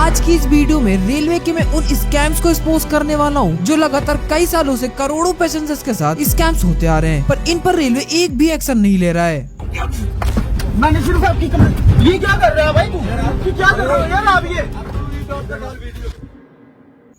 आज की इस वीडियो में रेलवे के मैं उन स्कैम्स को एक्सपोज करने वाला हूँ जो लगातार कई सालों से करोड़ों पैसेंजर्स के साथ स्कैम्स होते आ रहे हैं, पर इन पर रेलवे एक भी एक्शन नहीं ले रहा है। मैनेजर साहब की कमेंट, ये क्या कर रहा है भाई तू क्या कर रहा है यार आप ये।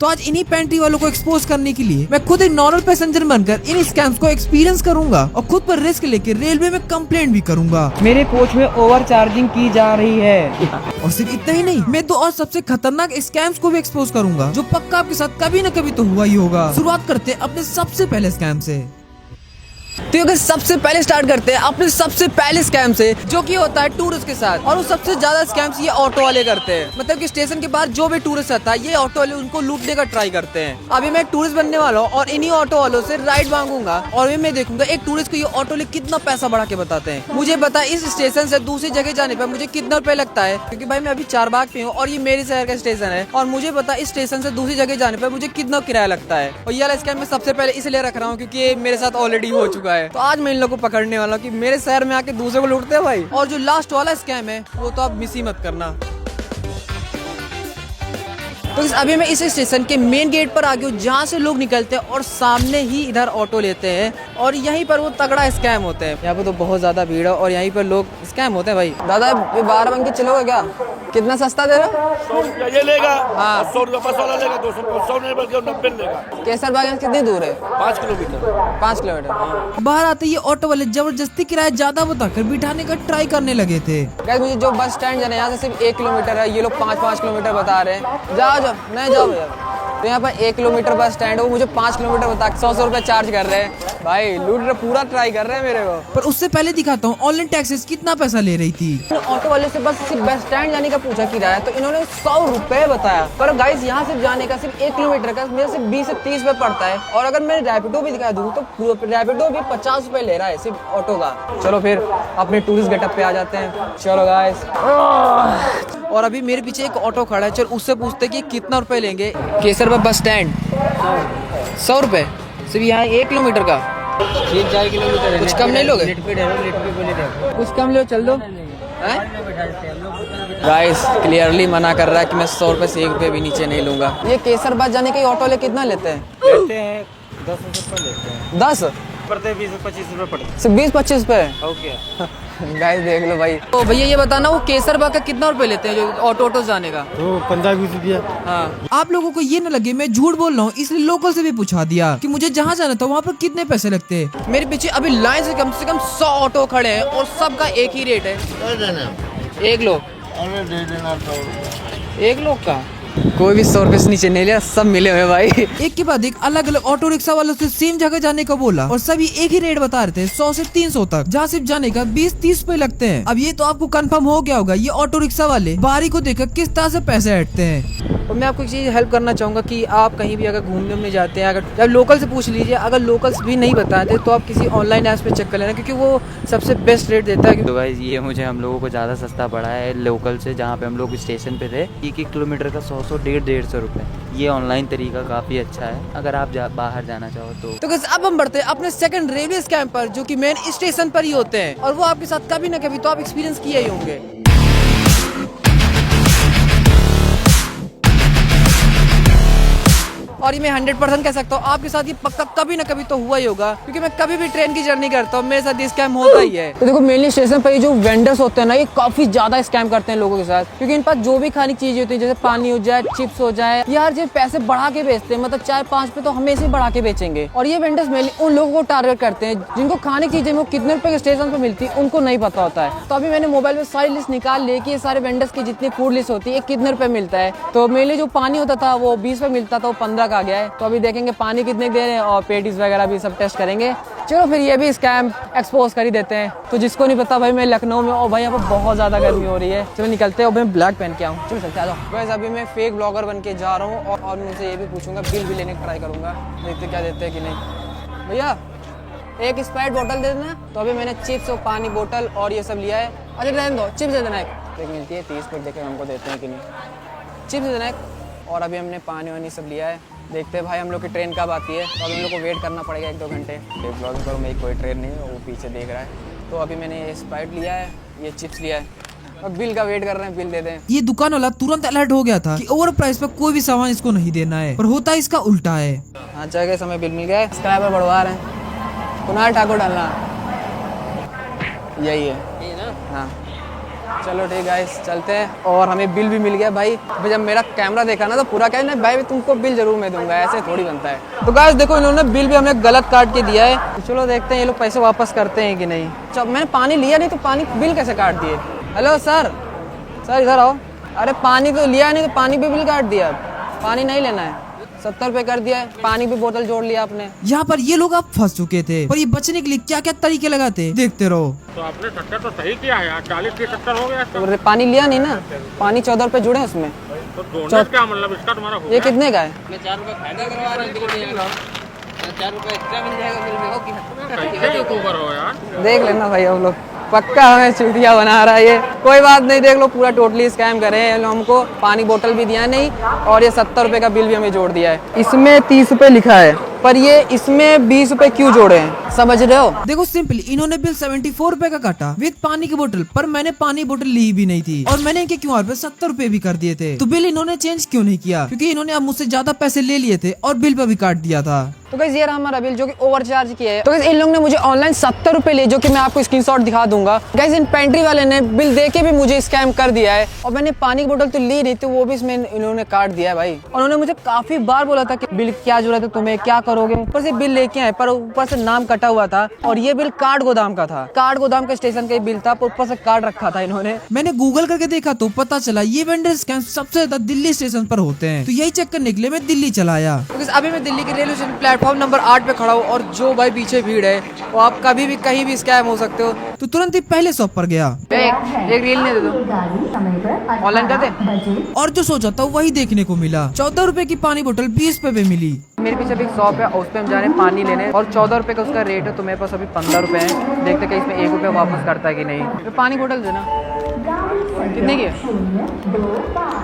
तो आज इन्हीं पेंट्री वालों को एक्सपोज करने के लिए मैं खुद एक नॉर्मल पैसेंजर बनकर इन स्कैम्स को एक्सपीरियंस करूंगा और खुद पर रिस्क लेके रेलवे में कंप्लेंट भी करूंगा। मेरे कोच में ओवर चार्जिंग की जा रही है। और सिर्फ इतना ही नहीं, मैं तो और सबसे खतरनाक स्कैम्स को भी एक्सपोज करूंगा जो पक्का आपके साथ कभी न कभी तो हुआ ही होगा। शुरुआत करते हैं अपने सबसे पहले स्कैम से। तो अगर सबसे पहले स्टार्ट करते हैं अपने सबसे पहले स्कैम से, जो कि होता है टूरिस्ट के साथ। और वो सबसे ज्यादा स्कैम्स ये ऑटो वाले करते हैं। मतलब कि स्टेशन के बाहर जो भी टूरिस्ट आता है ये ऑटो वाले उनको लूटने का ट्राई करते हैं। अभी मैं एक टूरिस्ट बनने वाला हूँ और इन्हीं ऑटो वालों से राइड मांगूंगा और मैं देखूंगा एक टूरिस्ट को ये ऑटो वाले कितना पैसा बढ़ा के बताते हैं। मुझे पता है इस स्टेशन से दूसरी जगह जाने पर मुझे कितना रुपए लगता है, क्योंकि भाई मैं अभी चारबाग पे हूँ और ये मेरे शहर का स्टेशन है और मुझे पता है इस स्टेशन से दूसरी जगह जाने पर मुझे कितना किराया लगता है। और ये वाला स्कैम मैं सबसे पहले इसलिए रख रहा हूँ क्योंकि ये मेरे साथ ऑलरेडी हो चुका है। तो आज मैं इन लोगों को पकड़ने वाला हूं कि मेरे शहर में आके दूसरे को लूटते हैं भाई। और जो लास्ट वाला स्कैम है वो तो आप मिस ही मत करना। तो अभी मैं इस स्टेशन के मेन गेट पर आ गया हूँ जहाँ से लोग निकलते हैं और सामने ही इधर ऑटो लेते हैं और यहीं पर वो तगड़ा स्कैम होते हैं। यहाँ पे तो बहुत ज्यादा भीड़ है और यहीं पर लोग स्कैम होते हैं भाई। दादा ये 12 बन के चलोगे क्या? कितना सस्ता दे रहा? 100 रुपया ये लेगा। हाँ 100 रुपया बस वाला लेगा, 200 100 नहीं बल्कि 90 लेगा। केसर बाग कितनी दूर है? 5 किलोमीटर। 5 किलोमीटर। बाहर आते ये ऑटो वाले जबरदस्ती किराया ज्यादा बताकर बिठाने का ट्राई करने लगे थे। मुझे जो बस स्टैंड जाना है यहाँ से सिर्फ 1 किलोमीटर है, ये लोग 5-5 किलोमीटर बता रहे हैं। जाओ नहीं जाओ भैया। तो यहाँ पर 1 किलोमीटर बस स्टैंड है, वो मुझे 5 किलोमीटर बता 100 रुपए चार्ज कर रहे हैं। भाई लूट रहे, पूरा ट्राई कर रहे हैं मेरे को। पर उससे पहले दिखाता हूँ ऑनलाइन टैक्सेस कितना पैसा ले रही थी। ऑटो वाले से बस सिर्फ बस स्टैंड जाने का पूछा किराया, तो इन्होंने 100 रुपए बताया। पर गाइस यहाँ से जाने का सिर्फ 1 किलोमीटर का मेरे सिर्फ 20 से 30 रुपए पड़ता है। और अगर मैं रैपिडो भी दिखा दूँ तो रैपिडो भी 50 रुपए ले रहा है सिर्फ ऑटो का। चलो फिर अपने टूरिस्ट गेटअप पे आ जाते हैं। चलो गाइस। और अभी मेरे पीछे एक ऑटो खड़ा है, चल उससे पूछते कि कितना रुपए लेंगे। केसर बस स्टैंड 100 रुपए सिर्फ यहाँ 1 किलोमीटर का। 3-4 किलोमीटर है। कुछ कम नहीं लोगे? कुछ कम लो, चल दो। गाइस क्लियरली मना कर रहा है कि मैं 100 रुपए से 1 रुपए भी नीचे नहीं लूंगा। ये केसर बाग जाने के ऑटो वाले कितना लेते हैं? लेते हैं 10 रुपए लेते हैं। 10 पड़ते हैं, 20-25 रुपए पड़ते हैं। सिर्फ 20-25 रुपए। ओके गाइस देख लो भाई। तो भैया ये बताना वो केसर बाग का कितना रुपए लेते हैं जो ऑटो जाने का? तो 15-20 रुपया। हाँ। आप लोगों को ये न लगे मैं झूठ बोल रहा हूँ, इसलिए लोकल से भी पूछा दिया कि मुझे जहाँ जाना था वहाँ पर कितने पैसे लगते हैं। मेरे पीछे अभी लाइन से कम 100 ऑटो खड़े हैं और सबका एक ही रेट है। एक लोग एक लोग का कोई भी 100 रुपए से नीचे नहीं लिया, सब मिले हुए भाई। एक के बाद एक अलग अलग ऑटो रिक्शा वालों से सेम जगह जाने का बोला और सभी एक ही रेट बता रहे थे 100 से 300 तक, जहाँ सिर्फ जाने का 20-30 रुपए लगते हैं। अब ये तो आपको कंफर्म हो गया होगा ये ऑटो रिक्शा वाले बारी को देखकर किस तरह से पैसे हटते हैं। और मैं आपको एक चीज हेल्प करना चाहूंगा कि आप कहीं भी अगर घूमने जाते हैं, अगर आप लोकल से पूछ लीजिए। अगर लोकल्स भी नहीं बताते तो आप किसी ऑनलाइन ऐप पे चेक कर लेना, क्योंकि वो सबसे बेस्ट रेट देता है। तो गाइस ये मुझे हम लोगों को ज़्यादा सस्ता पड़ा है लोकल से, जहाँ पे हम लोग स्टेशन पे थे। 1 किलोमीटर का 100-150 रुपये। ये ऑनलाइन तरीका काफ़ी अच्छा है अगर आप बाहर जाना चाहो तो। गाइस अब हम बढ़ते हैं अपने सेकंड रेलवे स्कैम पर, जो कि मेन स्टेशन पर ही होते हैं और वो आपके साथ कभी न कभी तो आप एक्सपीरियंस किए ही होंगे। और ये मैं 100% कह सकता हूँ आपके साथ ये पक्का कभी ना कभी तो हुआ ही होगा, क्योंकि मैं कभी भी ट्रेन की जर्नी करता हूँ मेरे साथ ये स्कैम होता ही है। तो देखो मेनली स्टेशन पर ये जो वेंडर्स होते हैं ना, ये काफी ज्यादा स्कैम करते हैं लोगों के साथ, क्योंकि इन पास जो भी खाने की चीजें होती है जैसे पानी हो जाए, चिप्स हो जाए, ये हर चीज पैसे बढ़ा के बेचते हैं। मतलब चाहे 5 रुपए तो हमेशा ही बढ़ा के बेचेंगे। और ये वेंडर्स मेनली उन लोगों को टारगेट करते हैं जिनको खाने की चीजें वो कितने रुपए के स्टेशन पर मिलती है उनको नहीं पता होता है। तो अभी मैंने मोबाइल में सारी लिस्ट निकाल ली कि ये सारे वेंडर्स की जितनी फूड लिस्ट होती है कितने रुपए मिलता है। तो मेनली जो पानी होता था वो 20 रुपए मिलता था, वो 15 का आ गया है। तो अभी देखेंगे पानी कितने दे रहे हैं और पेटीज वगैरह भी सब टेस्ट करेंगे। चलो फिर ये भी स्कैम एक्सपोज कर ही देते हैं। तो जिसको नहीं पता भाई मैं लखनऊ में, और भाई यहाँ पर बहुत ज्यादा गर्मी हो रही है। चलो निकलते हैं और मैं ब्लैक पहन के आऊँ। चलो चलते आ जाओ। वैसे अभी मैं फेक ब्लॉगर बन के जा रहा हूँ और मुझसे ये भी पूछूंगा, बिल भी लेने का ट्राई करूंगा, देखते क्या देते हैं कि नहीं। भैया एक स्प्राइट बोतल दे देना। तो अभी मैंने चिप्स और पानी बोतल और ये सब लिया है। अच्छा रहने दो, चिप्स दे देना एक मिलती है 30 रुपये, देखे हमको देते हैं कि नहीं। चिप्स दे देना एक। और अभी हमने पानी वानी सब लिया है। देखते हैं भाई हम लोग की ट्रेन कब आती है। तो अभी हम लोग को वेट करना पड़ेगा 1-2 घंटे। ब्लॉगिंग करूँ, मेरी कोई ट्रेन नहीं है, वो पीछे देख रहा है। तो अभी मैंने ये स्प्राइट लिया है, ये चिप्स लिया है अब बिल का वेट कर रहे हैं, बिल दे दें। ये दुकान वाला तुरंत अलर्ट हो गया था कि ओवर प्राइस पर कोई भी सामान इसको नहीं देना है, पर होता इसका उल्टा है। हाँ चल गए, समय बिल मिल गया है। सब्सक्राइबर बढ़वा रहे हैं, कुणाल ठाकुर डालना, यही है हाँ। चलो ठीक है, चलते हैं। और हमें बिल भी मिल गया भाई। जब मेरा कैमरा देखा ना तो पूरा कह ना भाई तुमको बिल जरूर मैं दूंगा, ऐसे थोड़ी बनता है। तो गाइस देखो, इन्होंने बिल भी हमें गलत काट के दिया है। तो चलो देखते हैं ये लोग पैसे वापस करते हैं कि नहीं। जब मैंने पानी लिया नहीं तो पानी बिल कैसे काट दिए। हेलो सर, सर इधर आओ। अरे पानी तो लिया नहीं तो पानी भी बिल काट दिया। पानी नहीं लेना है, 70 रुपए कर दिया है, पानी भी बोतल जोड़ लिया आपने। यहाँ पर ये लोग अब फंस चुके थे, पर ये बचने के लिए क्या क्या तरीके लगाते देखते रहो। तो आपने 70 तो सही किया है यार, 40 की 70 हो गया। तो पानी लिया नहीं ना, पानी 14 रुपए जुड़े हैं उसमें। तो जोड़ने क्या मतलब, इसका तुम्हारा हो ये कितने का है? मैं 4 रुपए फायदा करवा रहा हूँ, बिल नहीं आएगा। 4 रुपए एक्स्ट्रा मिल जाएगा बिल में, हो कि कैसे यूट्यूबर हो यार। देख लेना भाई, हम लोग पक्का हमें चूतिया बना रहा है ये। कोई बात नहीं, देख लो पूरा टोटली स्कैम करे हैं हमको। पानी बोतल भी दिया नहीं और ये 70 रुपए का बिल भी हमें जोड़ दिया है। इसमें 30 रुपए लिखा है, पर ये इसमें 20 रुपए क्यों जोड़े हैं, समझ रहे हो? देखो सिंपल, इन्होंने बिल 74 रुपए का काटा विद पानी की बोतल, पर मैंने पानी बोतल ली भी नहीं थी और मैंने इनके क्यूआर पे 70 रुपए भी कर दिए थे। तो बिल इन्होंने चेंज क्यों नहीं किया? क्योंकि इन्होंने अब मुझसे ज्यादा पैसे ले लिए थे और बिल पे भी काट दिया था। तो गाइस ये रहा हमारा बिल जो कि ओवरचार्ज किया है। तो गाइस इन लोगों ने मुझे ऑनलाइन 70 रुपए लिए, जो कि मैं आपको स्क्रीनशॉट दिखा दूंगा। गाइस इन पेंट्री वाले ने बिल दे के भी मुझे स्कैम कर दिया है और मैंने पानी की बोतल तो ली नहीं थी, वो भी इसमें इन्होंने काट दिया है भाई। और उन्होंने मुझे काफी बार बोला था कि बिल क्या जरूरत है तुम्हें, क्या करोगे। ऊपर से बिल लेके आए, पर ऊपर से नाम कटा हुआ था और ये बिल कार्ड गोदाम का था। कार्ड गोदाम के स्टेशन का बिल था, पर ऊपर से कार्ड रखा था इन्होंने। मैंने गूगल करके देखा तो पता चला ये वेंडर स्कैम सबसे ज्यादा दिल्ली स्टेशन पर होते हैं। तो यही चेक करने के लिए मैं दिल्ली चला आया। तो अभी मैं दिल्ली के रेलवे स्टेशन प्लेटफॉर्म नंबर 8 पे खड़ा हूँ और जो भाई पीछे भीड़ है, वो आप कभी भी कहीं भी स्कैम हो सकते हो। तो तुरंत ही पहले शॉप पर गया, एक रील नहीं दे दो, ऑनलाइन कर दे। और जो सोचा था वही देखने को मिला। 14 रुपए की पानी बोतल 20 रुपए में मिली। मेरे पीछे भी एक शॉप है, उस पे हम जा रहे हैं पानी लेने और 14 रुपए का उसका रेट है। तो मेरे पास अभी 15 रुपए है, देखते कि इसमें 1 रुपया वापस करता है कि नहीं। तो पानी बोतल देना कितने की है?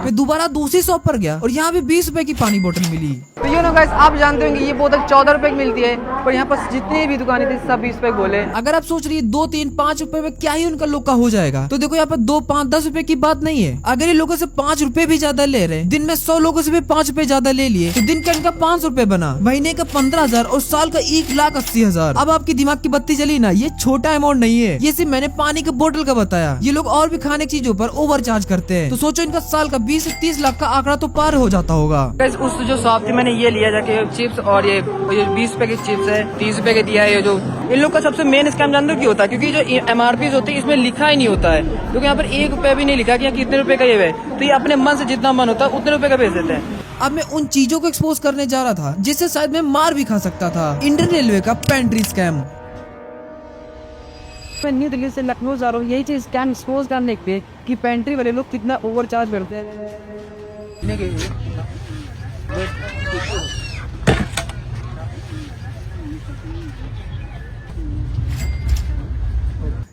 मैं दोबारा दूसरी शॉप पर गया और यहाँ भी 20 रुपए की पानी बोतल मिली। तो यू नो गाइस, आप जानते होंगे ये बोतल 14 रुपए की मिलती है, पर यहाँ पर जितनी भी दुकानें थी सब 20 रुपए बोले। अगर आप सोच रही है 2, 3, 5 रुपए में क्या ही उनका लोका हो जाएगा, तो देखो यहाँ पर 2, 5, 10 रुपए की बात नहीं है। अगर ये लोगों से 5 रुपए भी ज्यादा ले रहे हैं, दिन में 100 लोगों से भी 5 रुपए ज्यादा ले लिए, तो दिन का इनका 500 रुपए बना, महीने का 15,000 और साल का 1,80,000। अब आपकी दिमाग की बत्ती जली ना, ये छोटा अमाउंट नहीं है। ये सिर्फ मैंने पानी के बोतल का बताया। ये लोग और भी खाने की चीजों पर ओवर चार्ज करते हैं। तो सोचो इनका साल का 20 से 30 लाख का आंकड़ा तो पार हो जाता होगा। उस जो शॉप थी मैंने ये लिया जाके चिप्स, और ये 20 रुपए की चिप्स है, 30 रुपए के दिया है। ये जो इन लोग का सबसे मेन स्कैम जानते हो क्यों होता है? क्योंकि जो MRP होती है इसमें लिखा ही नहीं होता है, क्योंकि यहाँ पर 1 रुपया भी नहीं लिखा कि यहाँ कितने रुपए का ये है। तो ये अपने मन से जितना मन होता है उतने रुपए का भेज देते हैं। अब मैं उन चीजों को एक्सपोज करने जा रहा था जिससे शायद मैं मार भी खा सकता था। इंडियन रेलवे का पेंट्री स्कैम। मैं न्यू दिल्ली से लखनऊ जा रहा हूँ, यही चीज स्कैम एक्सपोज करने के लिए कि पेंट्री वाले लोग कितना ओवरचार्ज करते हैं।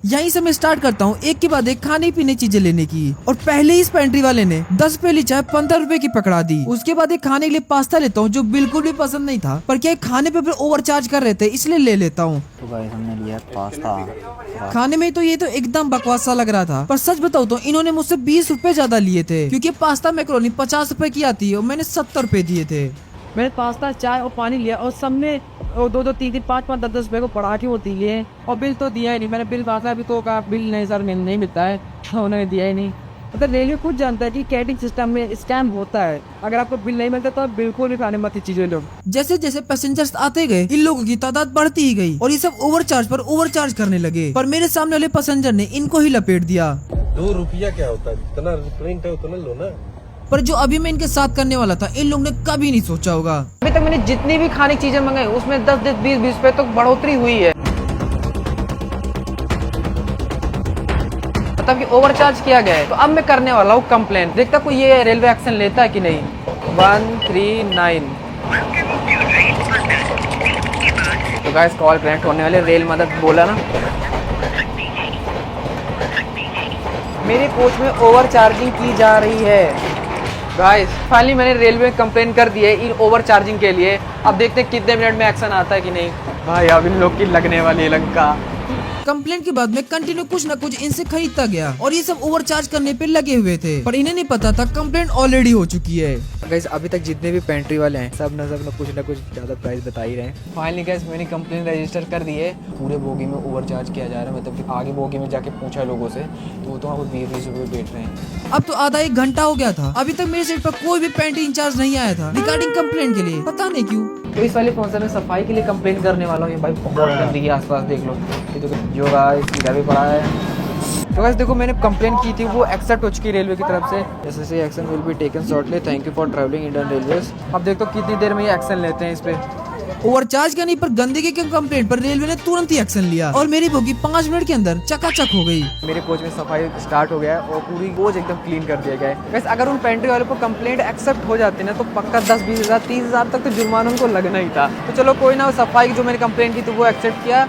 यहीं से मैं स्टार्ट करता हूँ एक के बाद एक खाने पीने चीजें लेने की। और पहले ही इस पेंट्री वाले ने 10 रुपए ली चाय 15 रुपए की पकड़ा दी। उसके बाद एक खाने के लिए पास्ता लेता हूँ जो बिल्कुल भी पसंद नहीं था, पर क्या खाने पे ओवर चार्ज कर रहे थे इसलिए ले लेता हूँ। तो गाइस हमने लिया पास्ता। खाने में तो ये तो एकदम बकवास सा लग रहा था, पर सच बताऊँ तो इन्होंने मुझसे 20 रुपए ज्यादा लिए थे, क्योंकि पास्ता मैक्रोनी 50 रुपए की आती है और मैंने 70 रुपए दिए थे। मैंने पास्ता, चाय और पानी लिया और सबने 2, 3, 5, 10 रुपए को पढ़ा के होती लिए और बिल तो दिया ही नहीं। मैंने बिल पासा अभी तो कहा बिल नहीं सर नहीं मिलता है, तो उन्होंने दिया ही नहीं। मतलब रेलवे खुद जानता है कि कैटिंग सिस्टम में स्कैम होता है। अगर आपको बिल नहीं मिलता तो आप बिल्कुल भी खाने मत चीजें लोग। जैसे जैसे पैसेंजर्स आते गए इन लोगों की तादाद बढ़ती ही गई और ये सब ओवरचार्ज पर ओवरचार्ज करने लगे, पर मेरे सामने वाले पैसेंजर ने इनको ही लपेट दिया। 2 रुपया क्या होता है, जितना प्रिंट है उतना लो ना। पर जो अभी मैं इनके साथ करने वाला था इन लोगों ने कभी नहीं सोचा होगा। अभी तक मैंने जितनी भी खाने की चीजें मंगाई उसमें 10, 20 रुपए तो बढ़ोतरी हुई है, मतलब कि ओवरचार्ज किया गया है। तो अब मैं करने वाला हूँ कंप्लेन, देखता कोई ये रेलवे एक्शन लेता है कि नहीं। 139। तो गाइस कॉल कनेक्ट होने वाले, रेल मदद बोला ना। मेरे कोच में ओवर चार्जिंग की जा रही है। गाइस फाइनली मैंने रेलवे में कंप्लेन कर दी है इन ओवर चार्जिंग के लिए। अब देखते हैं कितने मिनट में एक्शन आता है कि नहीं। भाई अब इन लोग की लगने वाली है लंका। कंप्लेंट के बाद में कंटिन्यू कुछ न कुछ इनसे खरीदता गया और ये सब ओवरचार्ज करने पे लगे हुए थे, पर इन्हें नहीं पता था कंप्लेंट ऑलरेडी हो चुकी है। गाइस अभी तक जितने भी पेंट्री वाले हैं सब न कुछ ज्यादा प्राइस बता ही रहे हैं। फाइनली गाइस मैंने कंप्लेंट रजिस्टर कर दी है। पूरे बोगी में ओवरचार्ज किया जा रहा है, मतलब आगे बोगी में जाके पूछा लोगों से तो वो तो वहाँ 20-20 रुपए बैठ रहे हैं। अब तो आधा 1 घंटा हो गया था, अभी तक मेरे साइड पर कोई भी पेंट्री इंचार्ज नहीं आया था रिगार्डिंग कंप्लेंट के लिए, पता नहीं क्यों। तो इस वाले फोन से मैं सफाई के लिए कंप्लेंट करने वाला हूँ। ये भाई बहुत गंदगी है, आसपास देख लो, ये देखो जो गाइस इधर भी पड़ा है। तो गाइस देखो मैंने कंप्लेंट की थी, वो एक्सेप्ट हो चुकी रेलवे की तरफ से। जैसे से action will be taken shortly, thank you for travelling Indian railways. अब देखो कितनी देर में ये एक्शन लेते हैं इस पे। ओवरचार्ज का नहीं पर गंदगी के कंप्लेंट पर रेलवे ने तुरंत ही एक्शन लिया और मेरी बोगी 5 मिनट के अंदर चकाचक हो गई। मेरे कोच में सफाई स्टार्ट हो गया है और पूरी कोच एकदम क्लीन कर दिया गया है। वैसे अगर उन पेंट्री वालों को कंप्लेंट एक्सेप्ट हो जाती ना तो पक्का 10-20 हज़ार 30 हज़ार तक तो जुर्माना उनको लगना ही था। तो चलो कोई ना, सफाई की जो मैंने कंप्लेंट की थी वो एक्सेप्ट किया।